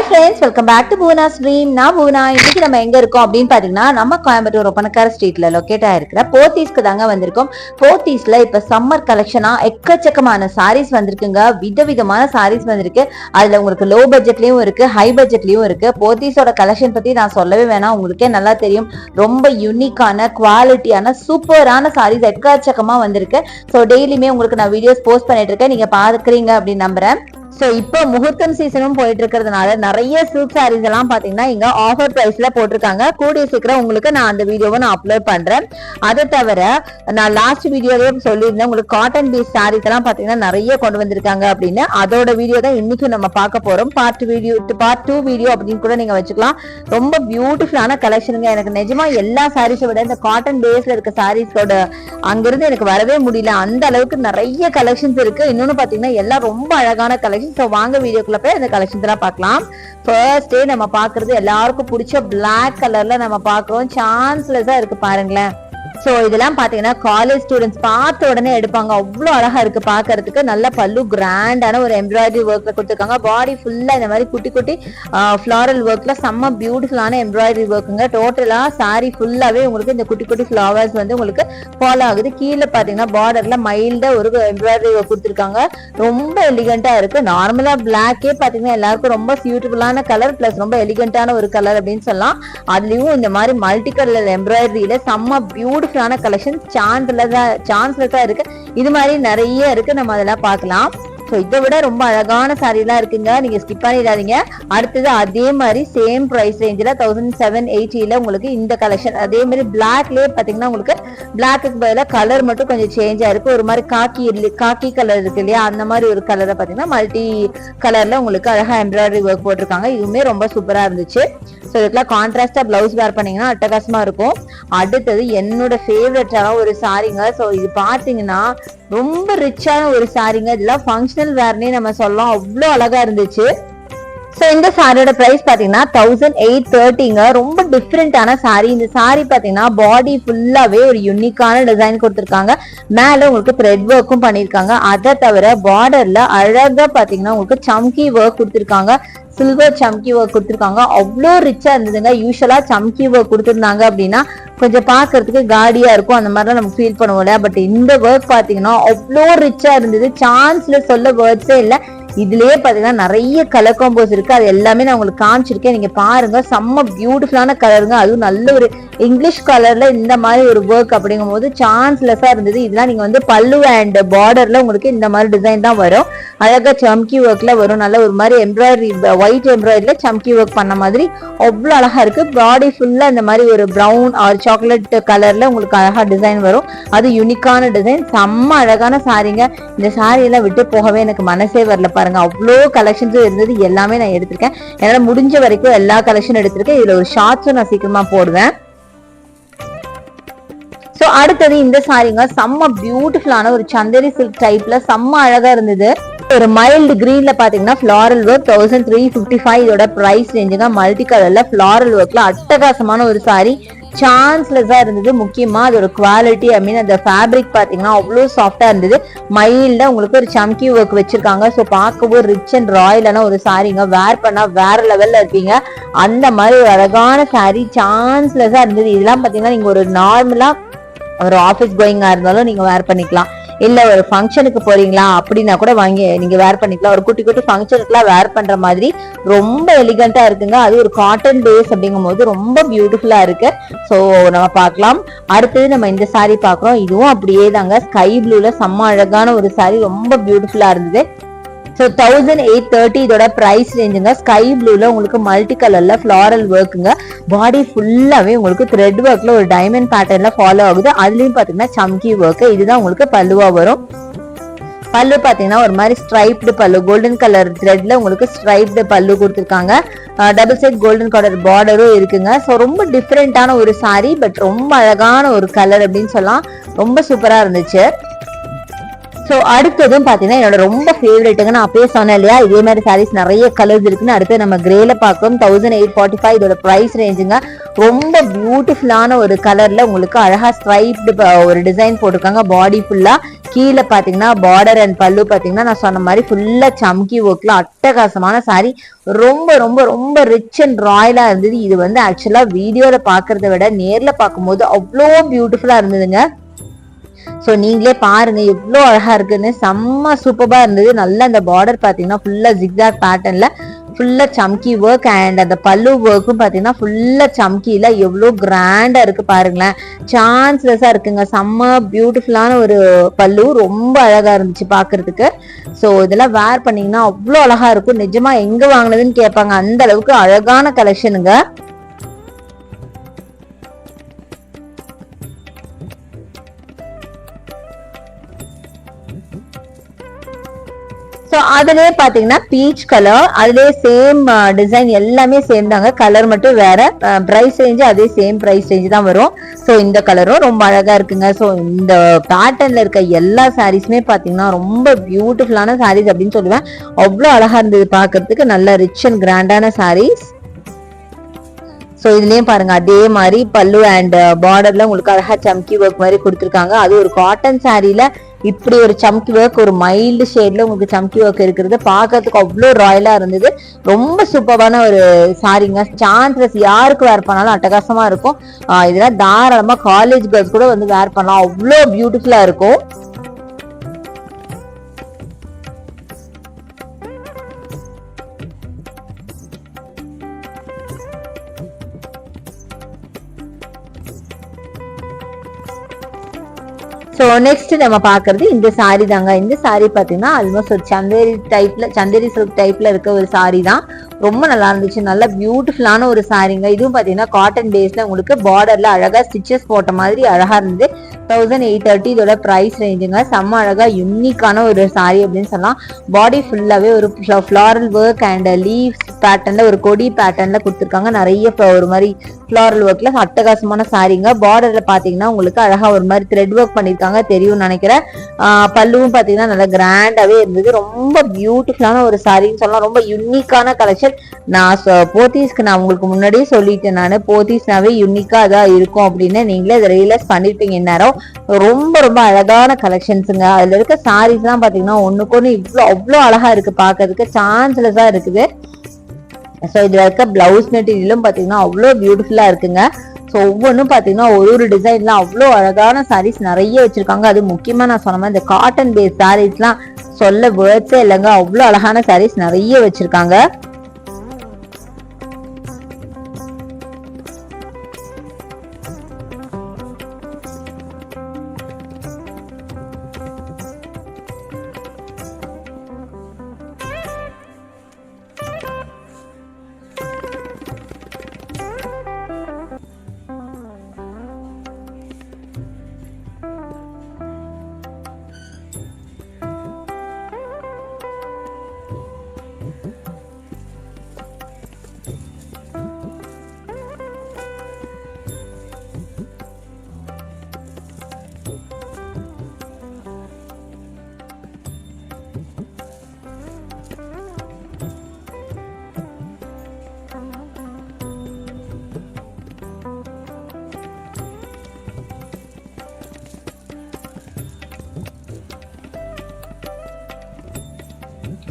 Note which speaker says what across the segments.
Speaker 1: Friends, welcome back to Poona stream. நான் பூனா. இன்னைக்கு நம்ம எங்க இருக்கோம் அப்படின்னு பாத்தீங்கன்னா, நம்ம கோயம்புத்தூர் ஒப்பனக்கார ஸ்ட்ரீட்ல லொக்கேட் ஆயிருக்கிற போத்தீஸ்க்கு தாங்க வந்திருக்கோம். போத்தீஸ்ல இப்ப சம்மர் கலெக்ஷனா எக்கச்சக்கமான சாரீஸ் வந்திருக்குங்க. விதவிதமான சாரீஸ் வந்திருக்கு. அதுல உங்களுக்கு லோ பட்ஜெட்லயும் இருக்கு, ஹை பட்ஜெட்லயும் இருக்கு. போத்தீஸோட கலெக்ஷன் பத்தி நான் சொல்லவே வேணாம், உங்களுக்கே நல்லா தெரியும். ரொம்ப யூனிக்கான குவாலிட்டியான சூப்பரான சாரீஸ் எக்கச்சக்கமா வந்திருக்கு. ஸோ டெய்லியுமே உங்களுக்கு நான் வீடியோஸ் போஸ்ட் பண்ணிட்டு இருக்கேன், நீங்க பாக்குறீங்க அப்படின்னு நம்புறேன். சோ இப்போ முகூர்த்தம் சீசனும் போயிட்டு இருக்கிறதுனால நிறைய சில்க் சாரீஸ் எல்லாம் பாத்தீங்கன்னா இங்க ஆஃபர் பிரைஸ்ல போட்டிருக்காங்க. கூடிய சீக்கிரம் உங்களுக்கு நான் அந்த வீடியோவை நான் அப்லோட் பண்றேன். அதை தவிர நான் லாஸ்ட் வீடியோலயே சொல்லியிருந்தேன், உங்களுக்கு காட்டன் பீஸ் சாரீஸ் எல்லாம் பாத்தீங்கன்னா நிறைய கொண்டு வந்திருக்காங்க அப்படின்னு. அதோட வீடியோ தான் இன்னைக்கு நம்ம பார்க்க போறோம். பார்ட் 2 வீடியோ அப்படின்னு கூட நீங்க வச்சுக்கலாம். ரொம்ப பியூட்டிஃபுல்லான கலெக்ஷனுங்க. எனக்கு நிஜமா எல்லா சாரீஸை விட இந்த காட்டன் பேஸ்ல இருக்க சாரீஸோட அங்கிருந்து எனக்கு வரவே முடியல. அந்த அளவுக்கு நிறைய கலெக்ஷன்ஸ் இருக்கு. இன்னொன்னு பாத்தீங்கன்னா எல்லாம் ரொம்ப அழகான கலெக்ஷன். சோ வாங்க வீடியோக்குள்ள போய் அந்த கலெக்ஷன்ஸ் எல்லாம் பார்க்கலாம். ஃபர்ஸ்ட் டே நம்ம பாக்குறது எல்லாருக்கும் பிடிச்ச பிளாக் கலர்ல நம்ம பாக்குறோம். சான்ஸ்லெஸ்ஸா இருக்கு பாருங்களேன். சோ இதெல்லாம் பாத்தீங்கன்னா காலேஜ் ஸ்டூடெண்ட்ஸ் பார்த்த உடனே எடுப்பாங்க. அவ்வளவு அழகா இருக்கு பாக்குறதுக்கு. நல்ல பல்லு கிராண்டான ஒரு எம்ப்ராய்டரி ஒர்க்ல கொடுத்துருக்காங்க. பாடி ஃபுல்லா இந்த மாதிரி குட்டி குட்டி ஃபிளாரல் ஒர்க்ல செம்ம பியூட்டிஃபுல்லான எம்ப்ராய்டரி ஒர்க்குங்க. டோட்டலா சாரி ஃபுல்லாவே உங்களுக்கு இந்த குட்டி குட்டி ஃபிளவர்ஸ் வந்து உங்களுக்கு ஃபாலோ ஆகுது. கீழே பாத்தீங்கன்னா பார்டர்ல மைல்டா ஒரு எம்ப்ராய்டரி ஒர்க் கொடுத்துருக்காங்க. ரொம்ப எலிகண்டா இருக்கு. நார்மலா பிளாக்கே பாத்தீங்கன்னா எல்லாருக்கும் ரொம்ப சூட்டபிளான கலர், பிளஸ் ரொம்ப எலிகண்டான ஒரு கலர் அப்படின்னு சொல்லலாம். அதுலயும் இந்த மாதிரி மல்டி கலர் எம்ப்ராய்டரியில செம்ம பியூட்டிஃபுல்லான கலெக்ஷன் சான்ஸ்லெஸ்ஸா இருக்கு. இது மாதிரி நிறைய இருக்கு, நம்ம அதெல்லாம் பார்க்கலாம். ஸோ இதை விட ரொம்ப அழகான சாரி எல்லாம் இருக்குங்க, நீங்க ஸ்கிப் பண்ணிடாதீங்க. அடுத்தது அதே மாதிரி சேம் பிரைஸ் ரேஞ்சில் 1780 உங்களுக்கு இந்த கலெக்ஷன். அதே மாதிரி பிளாக்லயே பாத்தீங்கன்னா உங்களுக்கு பிளாக்கு பதிலாக கலர் மட்டும் கொஞ்சம் சேஞ்ச் ஆயிருக்கு. ஒரு மாதிரி காக்கி கலர் இருக்கு இல்லையா, அந்த மாதிரி ஒரு கலரை பாத்தீங்கன்னா மல்டி கலர்ல உங்களுக்கு அழகா எம்ப்ராய்டரி ஒர்க் போட்டிருக்காங்க. இதுவுமே ரொம்ப சூப்பரா இருந்துச்சு. ஸோ இதுக்கெல்லாம் கான்ட்ராஸ்டா பிளவுஸ் வேர் பண்ணீங்கன்னா அட்டகாசமா இருக்கும். அடுத்தது என்னோட ஃபேவரட்டான ஒரு சாரிங்க. ஸோ இது பாத்தீங்கன்னா ரொம்ப ரிச்சான ஒரு சாரிங்க. இதெல்லாம் ஃபங்க்ஷனல் வேர்னே நம்ம சொல்லலாம். அவ்வளோ அழகா இருந்துச்சு. சோ இந்த சாரியோட பிரைஸ் பாத்தீங்கன்னா 1830ங்க. ரொம்ப டிஃப்ரெண்டான சாரி. இந்த சாரி பாத்தீங்கன்னா பாடி ஃபுல்லாவே ஒரு யூனிக்கான டிசைன் கொடுத்திருக்காங்க. மேல உங்களுக்கு த்ரெட் ஒர்க்கும் பண்ணிருக்காங்க. அதை தவிர பார்டர்ல அழகா பாத்தீங்கன்னா உங்களுக்கு சம்கி ஒர்க் கொடுத்திருக்காங்க. சில்வர் சம்கி ஒர்க் கொடுத்திருக்காங்க. அவ்வளோ ரிச்சா இருந்ததுங்க. யூஸ்வலா சம்கி ஒர்க் கொடுத்திருந்தாங்க அப்படின்னா கொஞ்சம் பாக்குறதுக்கு காடியா இருக்கும், அந்த மாதிரிலாம் நமக்கு ஃபீல் பண்ணுவோம்ல. பட் இந்த ஒர்க் பாத்தீங்கன்னா அவ்வளோ ரிச்சா இருந்தது. சான்ஸ்ல சொல்ல வேர்ட்ஸே இல்லை. இதுலயே பாத்தீங்கன்னா நிறைய கலர் காம்போஸ் இருக்கு. அது எல்லாமே நான் உங்களுக்கு காமிச்சிருக்கேன், நீங்க பாருங்க. செம்ம பியூட்டிஃபுல்லான கலருங்க. அதுவும் நல்ல ஒரு இங்கிலீஷ் கலர்ல இந்த மாதிரி ஒரு ஒர்க் அப்படிங்கும் போது சான்ஸ்லெஸ்ஸா இருந்தது. இதெல்லாம் நீங்க வந்து பல்லு அண்ட் பார்டர்ல உங்களுக்கு இந்த மாதிரி டிசைன் தான் வரும். அழகா சம்கி ஒர்க்ல வரும். நல்ல ஒரு மாதிரி எம்ப்ராய்டரி, ஒயிட் எம்ப்ராய்டரியில சம்கி ஒர்க் பண்ண மாதிரி அவ்வளவு அழகா இருக்கு. பாடி ஃபுல்லா இந்த மாதிரி ஒரு பிரவுன் ஆர் சாக்லேட் கலர்ல உங்களுக்கு அழகா டிசைன் வரும். அது யூனிக்கான டிசைன். செம்ம அழகான சாரிங்க. இந்த சாரி எல்லாம் விட்டு போகவே எனக்கு மனசே வரல பாருங்க. அவ்வளோ கலெக்ஷன்ஸும் இருந்தது. எல்லாமே நான் எடுத்திருக்கேன். என்னால முடிஞ்ச வரைக்கும் எல்லா கலெக்ஷன் எடுத்திருக்கேன். இதுல ஒரு ஷார்ட்ஸும் நான் சீக்கிரமா போடுவேன். சோ அடுத்தது இந்த சாரிங்க செம்ம பியூட்டிஃபுல்லான ஒரு சந்தேரி சில்க் டைப்ல செம்ம அழகா இருந்தது. ஒரு மைல்டு கிரீன்ல பாத்தீங்கன்னா ஃபிளாரல் ஒர்க் 1355 இதோட பிரைஸ் ரேஞ்சுங்க. மல்டி கலர்ல ஃபிளாரல் ஒர்க்ல அட்டகாசமான ஒரு சாரி. சான்ஸ்லெஸ்ஸா இருந்தது. முக்கியமா அதோட குவாலிட்டி, ஐ மீன் அந்த ஃபேப்ரிக் பாத்தீங்கன்னா அவ்வளவு சாஃப்டா இருந்தது. மைல்டா உங்களுக்கு ஒரு சம்கி ஒர்க் வச்சிருக்காங்க. ஸோ பார்க்கவும் ரிச் அண்ட் ராயலான ஒரு சாரிங்க. வேர் பண்ணா வேற லெவல்ல இருப்பீங்க. அந்த மாதிரி ஒரு அழகான சாரி. சான்ஸ்லெஸ்ஸா இருந்தது. இதெல்லாம் பாத்தீங்கன்னா நீங்க ஒரு நார்மலா ஒரு ஆஃபீஸ் கோயிங்கா இருந்தாலும் நீங்க வேர் பண்ணிக்கலாம், இல்ல ஒரு ஃபங்க்ஷனுக்கு போறீங்களா அப்படின்னா கூட வாங்கி நீங்க வேர் பண்ணிக்கலாம். ஒரு குட்டி குட்டி ஃபங்க்ஷனுக்குலாம் வேர் பண்ற மாதிரி ரொம்ப எலிகண்டா இருக்குங்க. அது ஒரு காட்டன் பேஸ் அப்படிங்கும் போது ரொம்ப பியூட்டிஃபுல்லா இருக்கு. சோ நம்ம பார்க்கலாம். அடுத்தது நம்ம இந்த சாரி பாக்குறோம். இதுவும் அப்படியே தாங்க. ஸ்கை ப்ளூல செம்ம அழகான ஒரு சாரி. ரொம்ப பியூட்டிஃபுல்லா இருந்தது. ஸோ 1830 இதோட பிரைஸ் ரேஞ்சுங்க. ஸ்கை ப்ளூல உங்களுக்கு மல்டி கலர்ல ஃபிளாரல் ஒர்க்குங்க. பாடி ஃபுல்லாவே உங்களுக்கு த்ரெட் ஒர்க்ல ஒரு டைமண்ட் பேட்டர்ன்ல ஃபாலோ ஆகுது. அதுலயும் பாத்தீங்கன்னா சம்கி ஒர்க். இதுதான் உங்களுக்கு பல்லுவா வரும். பல்லு பாத்தீங்கன்னா ஒரு மாதிரி ஸ்ட்ரைப்டு பல்லு, கோல்டன் கலர் த்ரெட்ல உங்களுக்கு ஸ்ட்ரைப்டு பல்லு கொடுத்துருக்காங்க. டபுள் சைட் கோல்டன் கலர் பார்டரும் இருக்குங்க. ஸோ ரொம்ப டிஃப்ரெண்டான ஒரு சாரி, பட் ரொம்ப அழகான ஒரு கலர் அப்படின்னு சொல்லலாம். ரொம்ப சூப்பரா இருந்துச்சு. ஸோ அடுத்ததும் பாத்தீங்கன்னா என்னோட ரொம்ப ஃபேவரட்டுங்க. நான் அப்பயே சொன்னேன் இல்லையா, இதே மாதிரி சாரீஸ் நிறைய கலர்ஸ் இருக்குன்னு. அடுத்து நம்ம கிரேல பார்க்கிறோம். 1845 இதோட பிரைஸ் ரேஞ்சுங்க. ரொம்ப பியூட்டிஃபுல்லான ஒரு கலர்ல உங்களுக்கு அழகா ஸ்ட்ரைப்டு ஒரு டிசைன் போட்டிருக்காங்க. பாடி ஃபுல்லா கீழே பாத்தீங்கன்னா பார்டர் அண்ட் பல்லு பாத்தீங்கன்னா நான் சொன்ன மாதிரி ஃபுல்லா சம்கி ஒர்க்ல அட்டகாசமான சாரி. ரொம்ப ரொம்ப ரொம்ப ரிச் அண்ட் ராயலா இருந்தது. இது வந்து ஆக்சுவலா வீடியோல பாக்குறத விட நேர்ல பார்க்கும்போது அவ்வளோ பியூட்டிஃபுல்லா இருந்ததுங்க. சோ நீங்களே பாருங்க எவ்வளவு அழகா இருக்குன்னு. செம்ம சூப்பரா இருந்தது. நல்லா அந்த பார்டர் பாத்தீங்கன்னா ஃபுல்லா ஜிக்ஜாக் பேட்டர்ன்ல ஃபுல்லா சம்கி ஒர்க் அண்ட் அந்த பல்லு ஒர்க்கும் பாத்தீங்கன்னா ஃபுல்லா சம்கில எவ்வளவு கிராண்டா இருக்கு பாருங்களேன். சான்ஸ்லெஸ்ஸா இருக்குங்க. செம்ம பியூட்டிஃபுல்லான ஒரு பல்லு, ரொம்ப அழகா இருந்துச்சு பாக்குறதுக்கு. சோ இதெல்லாம் வேர் பண்ணீங்கன்னா அவ்வளவு அழகா இருக்கும். நிஜமா எங்க வாங்கினதுன்னு கேட்பாங்க, அந்த அளவுக்கு அழகான கலெக்ஷனுங்க. ஸோ அதுலயே பாத்தீங்கன்னா பீச் கலர், அதுலயே சேம் டிசைன் எல்லாமே சேம் தாங்க, கலர் மட்டும் வேற. பிரைஸ் ரேஞ்சு அதே சேம் பிரைஸ் ரேஞ்சு தான் வரும். ஸோ இந்த கலரும் ரொம்ப அழகா இருக்குங்க. ஸோ இந்த பேட்டர்ன்ல இருக்க எல்லா சாரீஸுமே பாத்தீங்கன்னா ரொம்ப பியூட்டிஃபுல்லான சாரீஸ் அப்படின்னு சொல்லுவேன். அவ்வளோ அழகா இருந்தது பாக்குறதுக்கு. நல்ல ரிச் அண்ட் கிராண்டான சாரீஸ். ஸோ இதுலயும் பாருங்க அதே மாதிரி பல்லு அண்ட் பார்டர்ல உங்களுக்கு அழகா சம்கி ஒர்க் மாதிரி கொடுத்துருக்காங்க. அது ஒரு காட்டன் சாரீல இப்படி ஒரு சம்கி ஒர்க், ஒரு மைல்டு ஷேட்ல உங்களுக்கு சம்கி ஒர்க் இருக்கிறது பாக்கிறதுக்கு அவ்வளோ ராயலா இருந்தது. ரொம்ப சூப்பரான ஒரு சாரீங்க. சான்ஸ்லெஸ், யாருக்கு வேர் பண்ணாலும் அட்டகாசமா இருக்கும். இதெல்லாம் தாராளமா காலேஜ் கேர்ள்ஸ் கூட வந்து வேர் பண்ணலாம், அவ்வளோ பியூட்டிஃபுல்லா இருக்கும். ஸோ நெக்ஸ்ட் நம்ம பாக்குறது இந்த சாரி தாங்க. இந்த சாரி பாத்தீங்கன்னா ஆல்மோஸ்ட் ஒரு சந்தேரி சில்க் டைப்ல இருக்க ஒரு சாரி தான். ரொம்ப நல்லா இருந்துச்சு. நல்ல பியூட்டிஃபுல்லான ஒரு சாரிங்க. இதுவும் பாத்தீங்கன்னா காட்டன் பேஸ்ல உங்களுக்கு பார்டர்ல அழகா ஸ்டிச்சஸ் போட்ட மாதிரி அழகா இருந்தது. 1830 இதோட பிரைஸ் ரேஞ்சுங்க. செம்ம அழகா யூனிக்கான ஒரு சாரி அப்படின்னு சொல்லலாம். பாடி ஃபுல்லாவே ஒரு ஃபிளாரல் ஒர்க் அண்ட் லீவ்ஸ் பேட்டர்ன்ல ஒரு கொடி பேட்டர்ன்ல கொடுத்துருக்காங்க. நிறைய ஒரு மாதிரி ஃபிளாரல் ஒர்க்ல அட்டகாசமான சாரிங்க. பார்டர்ல பாத்தீங்கன்னா உங்களுக்கு அழகா ஒரு மாதிரி த்ரெட் ஒர்க் பண்ணிருக்காங்க, தெரியும் நினைக்கிறேன். பல்லுவும் பாத்தீங்கன்னா நல்லா கிராண்டாவே இருந்தது. ரொம்ப பியூட்டிஃபுல்லான ஒரு சாரின்னு சொல்லலாம். ரொம்ப யூனிக்கான கலெக்ஷன். நான் போத்தீஸ்க்கு நான் உங்களுக்கு முன்னாடியே சொல்லிட்டேன், நான் போத்தீஸ்னாவே யூனிக்கா தான் இருக்கும் அப்படின்னு. நீங்களே அதை ரியலைஸ் பண்ணிருப்பீங்க இந்நேரம். ரொம்ப ரொம்ப அழகான கலெக்ஷன்ஸுங்க. அதுல இருக்க சாரீஸ் எல்லாம் பாத்தீங்கன்னா ஒண்ணுக்கு ஒண்ணு அவ்வளோ அழகா இருக்கு பாக்குறதுக்கு. சான்ஸ்லெஸ்ஸா இருக்குது. ஸோ இதுல இருக்க பிளவுஸ் மெட்டீரியலும் பாத்தீங்கன்னா அவ்வளோ பியூட்டிஃபுல்லா இருக்குங்க. ஸோ ஒவ்வொன்றும் பாத்தீங்கன்னா ஒரு டிசைன்ல அவ்வளோ அழகான சாரீஸ் நிறைய வச்சிருக்காங்க. அது முக்கியமா நான் சொன்ன மாதிரி இந்த காட்டன் பேஸ் சாரீஸ் எல்லாம் சொல்ல வேர்ட்ஸே இல்லைங்க. அவ்வளோ அழகான சாரீஸ் நிறைய வச்சிருக்காங்க.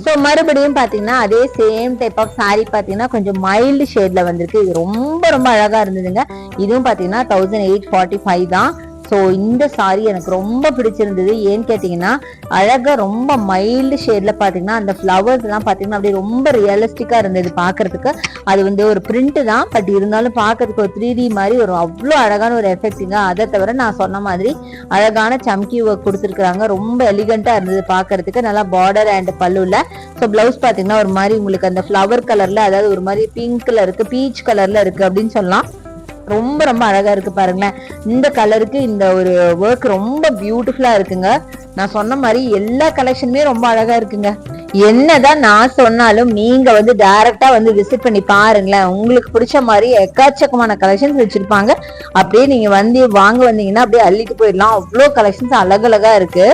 Speaker 1: ஸோ மறுபடியும் பாத்தீங்கன்னா அதே சேம் டைப் ஆஃப் சாரி பாத்தீங்கன்னா கொஞ்சம் மைல்டு ஷேட்ல வந்திருக்கு. இது ரொம்ப ரொம்ப அழகா இருந்ததுங்க. இதுவும் பாத்தீங்கன்னா 1845 தான். ஸோ இந்த சாரி எனக்கு ரொம்ப பிடிச்சிருந்தது. ஏன்னு கேட்டீங்கன்னா அழகா ரொம்ப மைல்டு ஷேட்ல பாத்தீங்கன்னா அந்த ஃபிளவர்ஸ் எல்லாம் பாத்தீங்கன்னா அப்படியே ரொம்ப ரியலிஸ்டிக்கா இருந்தது பாக்குறதுக்கு. அது வந்து ஒரு பிரிண்ட் தான், பட் இருந்தாலும் பாக்குறதுக்கு ஒரு 3D மாதிரி ஒரு அவ்வளோ அழகான ஒரு எஃபெக்ட்டுங்க. அதை தவிர நான் சொன்ன மாதிரி அழகான சம்கி ஒர்க் கொடுத்துருக்காங்க. ரொம்ப எலிகண்டா இருந்தது பாக்குறதுக்கு. நல்லா பார்டர் அண்ட் பல்லுல. ஸோ பிளவுஸ் பாத்தீங்கன்னா ஒரு மாதிரி உங்களுக்கு அந்த ஃபிளவர் கலர்ல, அதாவது ஒரு மாதிரி பிங்க்ல இருக்கு, பீச் கலர்ல இருக்கு அப்படின்னு சொல்லலாம். ரொம்ப ரொம்ப அழகா இருக்கு பாருங்களேன். இந்த கலருக்கு இந்த ஒரு ஒர்க் ரொம்ப பியூட்டிஃபுல்லா இருக்குங்க. நான் சொன்ன மாதிரி எல்லா கலெக்ஷனுமே ரொம்ப அழகா இருக்குங்க. என்னதான் நான் சொன்னாலும் நீங்க வந்து டைரக்டா வந்து விசிட் பண்ணி பாருங்களேன். உங்களுக்கு பிடிச்ச மாதிரி எக்கச்சக்கமான கலெக்ஷன்ஸ் வச்சிருப்பாங்க. அப்படியே நீங்க வந்து வாங்க வந்தீங்கன்னா அப்படியே அள்ளிட்டு போயிடலாம். அவ்வளோ கலெக்ஷன்ஸ் அழகழகா இருக்கு.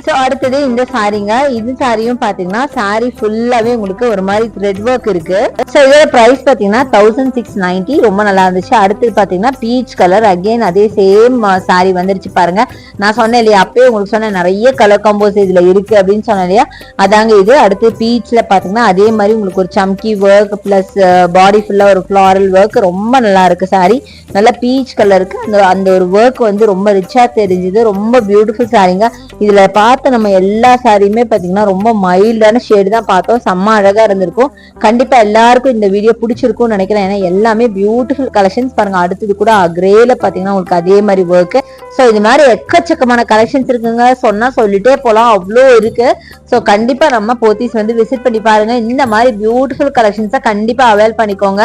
Speaker 1: சோ அடுத்தது இந்த சாரீங்க. இது சாரியும் பாத்தீங்கன்னா சாரி ஃபுல்லாவே உங்களுக்கு ஒரு மாதிரி த்ரெட் ஒர்க் இருக்கு. சோ இதோட பிரைஸ் பாத்தீங்கன்னா 1690. ரொம்ப நல்லா இருந்துச்சு. அடுத்தது பாத்தீங்கன்னா பீச் கலர், அகைன் அதே சேம் சாரி வந்துருச்சு பாருங்க. நான் சொன்னேன் இல்லையா, அப்பயே உங்களுக்கு சொன்னேன் நிறைய கலர் காம்போஸ் இதுல இருக்கு அப்படின்னு சொன்னேன் இல்லையா, அதாங்க இது. அடுத்து பீச்ல பாத்தீங்கன்னா அதே மாதிரி உங்களுக்கு ஒரு சம்கி ஒர்க் பிளஸ் பாடி ஃபுல்லா ஒரு ஃபிளாரல் ஒர்க். ரொம்ப நல்லா இருக்கு சாரி. நல்லா பீச் கலருக்கு அந்த ஒரு ஒர்க் வந்து ரொம்ப ரிச்சா தெரிஞ்சுது. ரொம்ப பியூட்டிஃபுல் சாரிங்க. இதுல பார்த்த நம்ம எல்லா சாரியுமே பாத்தீங்கன்னா ரொம்ப மைல்டான ஷேடு தான் பார்த்தோம். செம்ம அழகா இருந்திருக்கும். கண்டிப்பா எல்லாருக்கும் இந்த வீடியோ பிடிச்சிருக்கும்னு நினைக்கிறேன். ஏன்னா எல்லாமே பியூட்டிஃபுல் கலெக்ஷன்ஸ் பாருங்க. அடுத்தது கூட கிரேல பாத்தீங்கன்னா உங்களுக்கு அதே மாதிரி ஒர்க். சோ இது மாதிரி எக்கச்சக்கமான கலெக்ஷன்ஸ் இருக்குங்க. சொன்னா சொல்லிட்டே போலாம், அவ்வளோ இருக்கு. சோ கண்டிப்பா நம்ம போத்தீஸ் வந்து விசிட் பண்ணி பாருங்க. இந்த மாதிரி பியூட்டிஃபுல் கலெக்ஷன்ஸை கண்டிப்பா அவைல் பண்ணிக்கோங்க.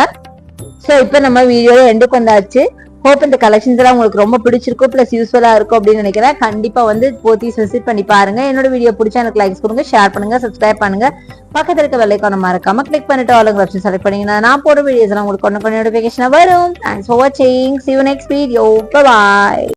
Speaker 1: சோ இப்ப நம்ம வீடியோல எண்டுக்கு வந்தாச்சு. ஹோப் இந்த கலெக்ஷன்ஸ் எல்லாம் உங்களுக்கு ரொம்ப பிடிச்சிருக்கும் பிளஸ் யூஸ்ஃபுல்லா இருக்கும் அப்படின்னு நினைக்கிறேன். கண்டிப்பா வந்து போத்தீஸ் விசிட் பண்ணி பாருங்க. என்னோட வீடியோ பிடிச்சா எனக்கு லைக்ஸ் கொடுங்க, ஷேர் பண்ணுங்க, சப்ஸ்கிரைப் பண்ணுங்க. பக்கத்துல இருக்க வெள்ளைக்கான மறக்காம கிளிக் பண்ணிட்டு ஆளுங்க ஆப்ஷன் செலக்ட் பண்ணீங்கன்னா நான் போட வீடியோஸ் எல்லாம் உங்களுக்கு ஒன்று நோட்டிபிகேஷன் வரும். தேங்க்ஸ் ஃபார் வாட்சிங். See you next video. Bye bye.